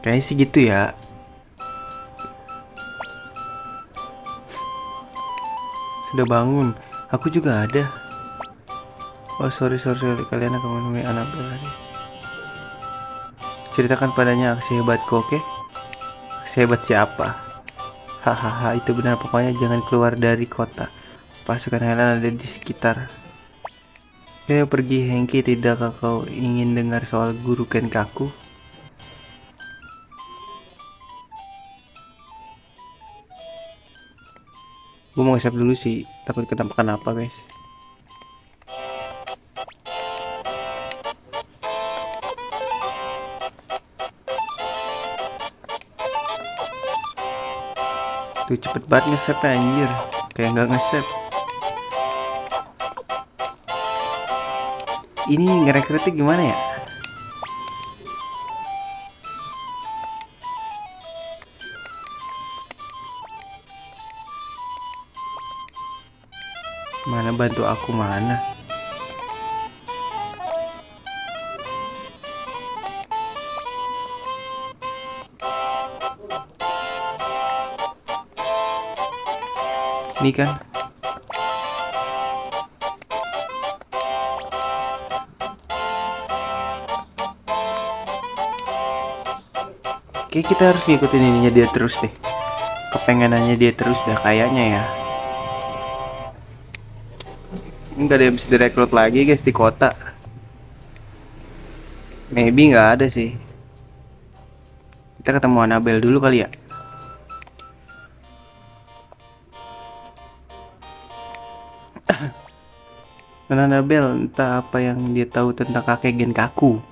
Kayaknya sih gitu ya. Sudah bangun. Aku juga ada. Oh sorry. Kalian akan menemui Annabelle hari. Ceritakan padanya aksi hebatku, oke? Aksi hebat siapa? Hahaha, itu benar. Pokoknya jangan keluar dari kota. Pasukan Highland ada di sekitar. Ayo pergi, Hengki. Tidakkah kau ingin dengar soal guru Kenkaku? Gue mau nge-save dulu sih, takut kenapa-kenapa guys. Tuh cepet banget nge-save anjir. Kayak nggak nge-save. Ini ngerekrutnya gimana ya? Mana bantu aku mana? Ini kan. Oke, kita harus ngikutin ininya dia terus deh. Kepengenannya dia terus dah kayaknya ya. Nggak ada yang bisa direkrut lagi guys di kota. Maybe nggak ada sih. Kita ketemu Annabelle dulu kali ya. Dan Annabelle entah apa yang dia tahu tentang kakek Genkaku.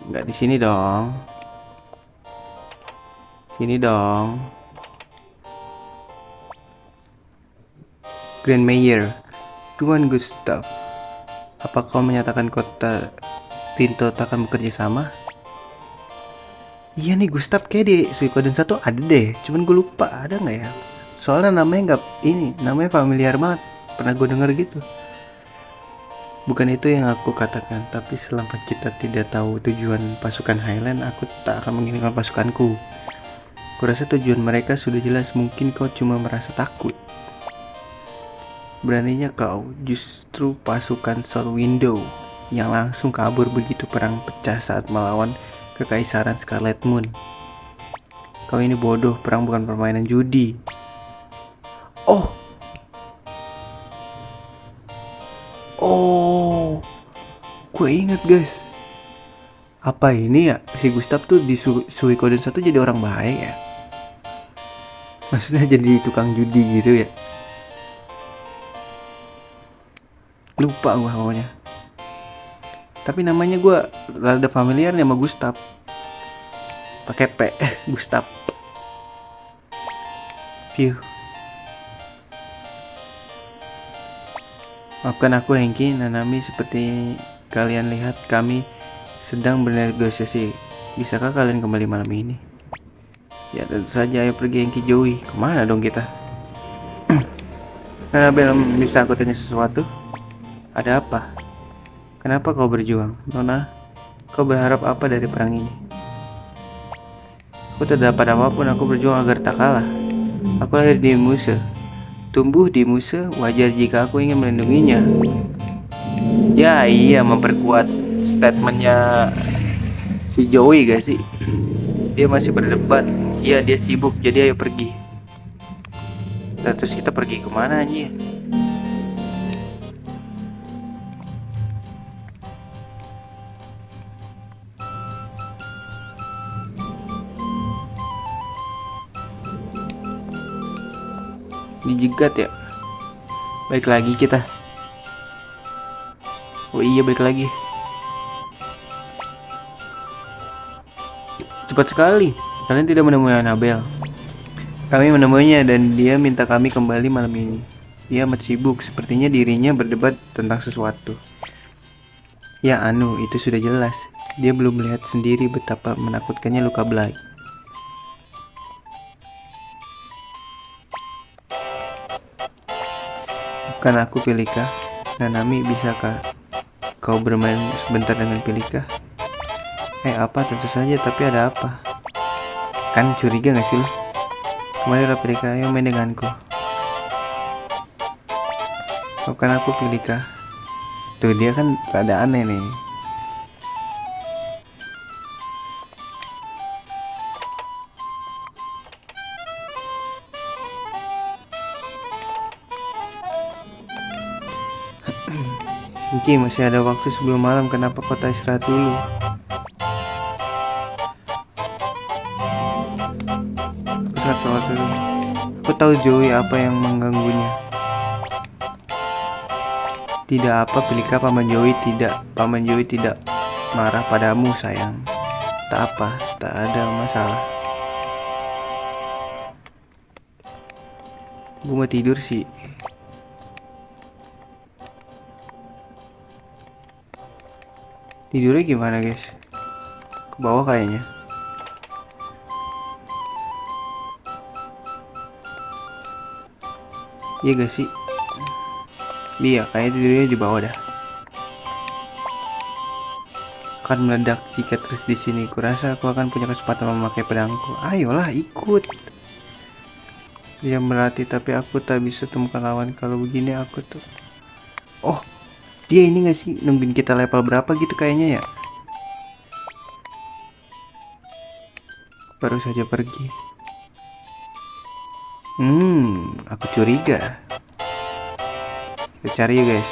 Nggak di sini dong. Sini dong. Grand Mayor, Tuan Gustav. Apa kau menyatakan kota Tinto akan bekerja sama? Iya nih Gustav kayak di Suikoden 1 ada deh. Cuman gue lupa ada nggak ya? Soalnya namanya nggak ini, namanya familiar banget. Pernah gue denger gitu. Bukan itu yang aku katakan, tapi selama kita tidak tahu tujuan pasukan Highland, aku tak akan mengirimkan pasukanku. Kurasa tujuan mereka sudah jelas, mungkin kau cuma merasa takut. Beraninya kau, justru pasukan Soul Window yang langsung kabur begitu perang pecah saat melawan kekaisaran Scarlet Moon. Kau ini bodoh, perang bukan permainan judi. Oh, gue inget guys. Apa ini ya, si Gustav tuh di Suikoden 1 jadi orang baik ya? Maksudnya jadi tukang judi gitu ya? Lupa gue pokoknya. Tapi namanya gue rada familiar nih sama Gustav. Pakai P, Gustav. Piu. Maafkan aku Hengki, Nanami, seperti kalian lihat kami sedang bernegosiasi. Bisakah kalian kembali malam ini? Ya tentu saja, ayo pergi Hengki Joey. Kemana dong kita? Annabelle, bisa aku tanya sesuatu? Ada apa? Kenapa kau berjuang? Nona, kau berharap apa dari perang ini? Aku tidak dapat apapun, aku berjuang agar tak kalah. Aku lahir di Muse, tumbuh di Muse, wajar jika aku ingin melindunginya. Ya iya, memperkuat statementnya si Joey gak sih? Dia masih berdebat. Iya dia sibuk, jadi ayo pergi. Nah, terus kita pergi kemana aja? Dijegat ya. Baik lagi kita. Oh iya balik lagi. Cepat sekali. Kalian tidak menemui Annabelle. Kami menemuinya dan dia minta kami kembali malam ini. Dia amat sibuk. Sepertinya dirinya berdebat tentang sesuatu. Ya anu, itu sudah jelas. Dia belum melihat sendiri betapa menakutkannya luka Blay. Bukan aku Pilika. Nanami, bisakah kau bermain sebentar dengan Pilika? Apa? Tentu saja, tapi ada apa? Kan curiga gak sih lo? Kemarilah Pilika, ayo main denganku. Bukan aku Pilika. Tuh dia kan rada aneh nih. Oke, masih ada waktu sebelum malam. Kenapa kau tak istirahat dulu? Aku sangat khawatir. Aku tahu Joey apa yang mengganggunya. Tidak apa Pilika, Paman Joey tidak marah padamu sayang. Tak apa, tak ada masalah. Gue mau tidur sih. Tidurnya gimana guys? Ke bawah kayaknya. Iya gak sih? Iya, kayaknya tidurnya di bawah dah. Akan meledak jika terus di sini. Kurasa aku akan punya kesempatan memakai pedangku. Ayolah ikut. Dia melatih tapi aku tak bisa temukan lawan. Kalau begini aku tuh. Oh, dia ini gak sih nungguin kita level berapa gitu kayaknya ya? Baru saja pergi. Aku curiga. Kita cari ya guys.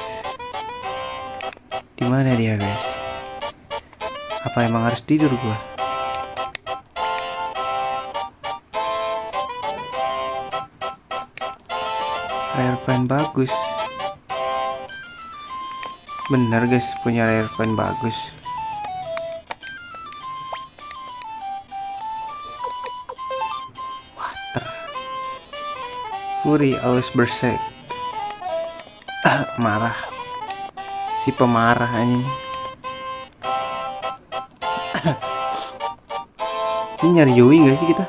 Di mana dia guys? Apa emang harus tidur gua? Rare fan bagus. Bener guys, punya rare fan bagus. Water. Fury always berserk. Marah. Si pemarah anjing. Ini nyari Joey gak sih kita?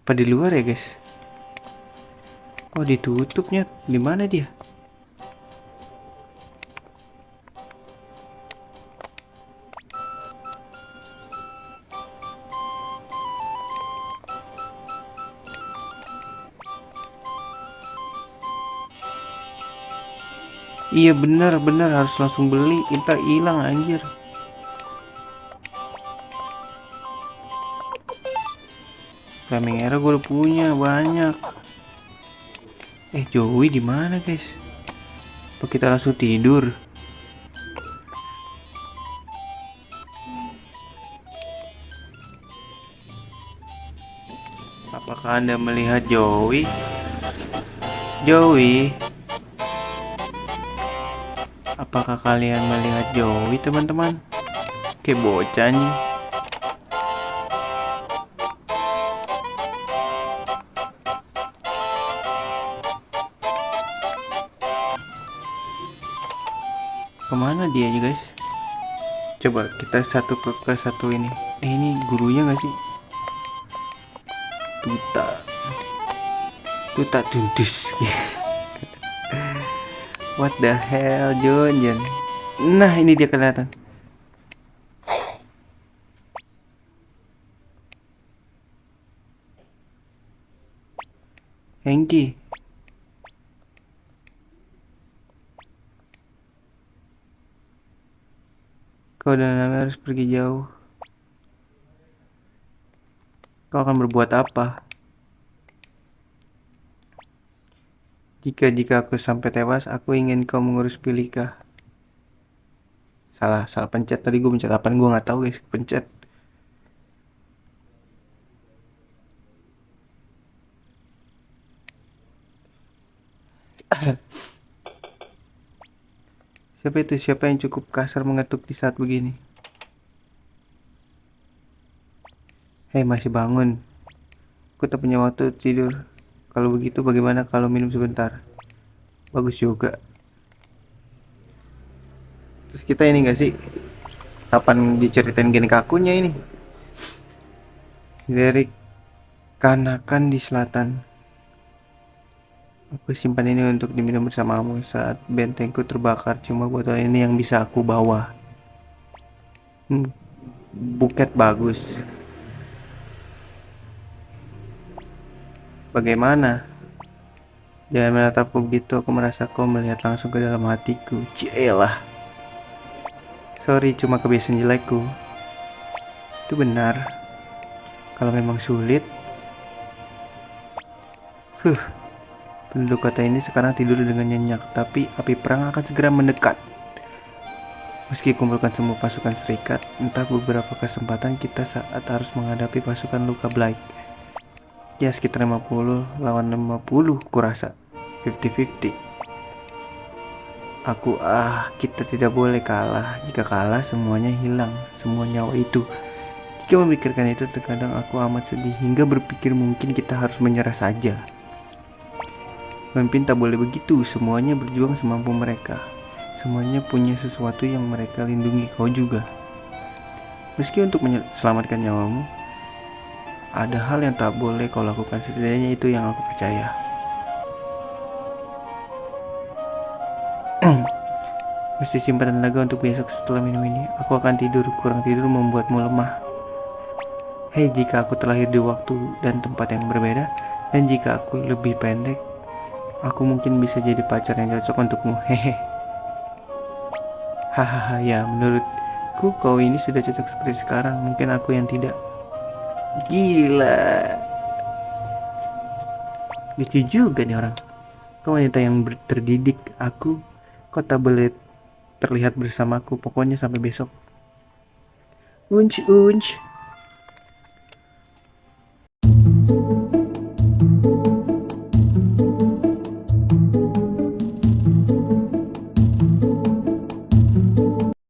Apa di luar ya guys? Oh ditutupnya. Di mana dia? Iya bener harus langsung beli. Ntar hilang anjir. Flaming Arrow gue udah punya banyak. Joey di mana guys? Apa kita langsung tidur? Apakah Anda melihat Joey? Joey? Apakah kalian melihat Joey teman-teman? Kayak bocah nih. Kemana dia aja guys? Coba kita satu ke satu ini. Ini gurunya gak sih? Tuta dundus. What the hell Jon. Nah ini dia kelihatan. Hengki. Kau dan Nami harus pergi jauh. Kau akan berbuat apa? Jika aku sampai tewas, aku ingin kau mengurus Pilika. Salah pencet tadi. Gue pencet apaan gue nggak tahu guys. Pencet. Siapa itu? Siapa yang cukup kasar mengetuk di saat begini? Hei, masih bangun? Aku tak punya waktu tidur. Kalau begitu bagaimana kalau minum sebentar? Bagus juga. Terus kita ini gak sih? Kapan diceritain gini kakunya ini? Dari Kanakan di selatan. Aku simpan ini untuk diminum bersamamu saat bentengku terbakar. Cuma botol ini yang bisa aku bawa. Buket bagus. Bagaimana? Jangan menatapku begitu, aku merasa kau melihat langsung ke dalam hatiku. Cielah. Sorry, cuma kebiasaan jelekku. Itu benar. Kalau memang sulit. Penduduk kota ini sekarang tidur dengan nyenyak, tapi api perang akan segera mendekat. Meski kumpulkan semua pasukan serikat, entah beberapa kesempatan kita saat harus menghadapi pasukan Luka Blight. Ya sekitar 50 lawan 50 kurasa. 50-50. Kita tidak boleh kalah. Jika kalah semuanya hilang, semua nyawa itu. Jika memikirkan itu terkadang aku amat sedih hingga berpikir mungkin kita harus menyerah saja. Pemimpin tak boleh begitu, semuanya berjuang semampu mereka. Semuanya punya sesuatu yang mereka lindungi, kau juga. Meski untuk selamatkan nyawamu, ada hal yang tak boleh kau lakukan, setidaknya itu yang aku percaya. Mesti simpan tenaga untuk besok setelah minum ini. Aku akan tidur, kurang tidur membuatmu lemah. Hei, jika aku terlahir di waktu dan tempat yang berbeda, dan jika aku lebih pendek, aku mungkin bisa jadi pacar yang cocok untukmu. Hehe. Hahaha, ya menurutku kau ini sudah cocok seperti sekarang. Mungkin aku yang tidak. Gila. Lucu juga nih orang. Kau wanita yang terdidik. Kau tak boleh terlihat bersamaku. Pokoknya sampai besok. Unch unch.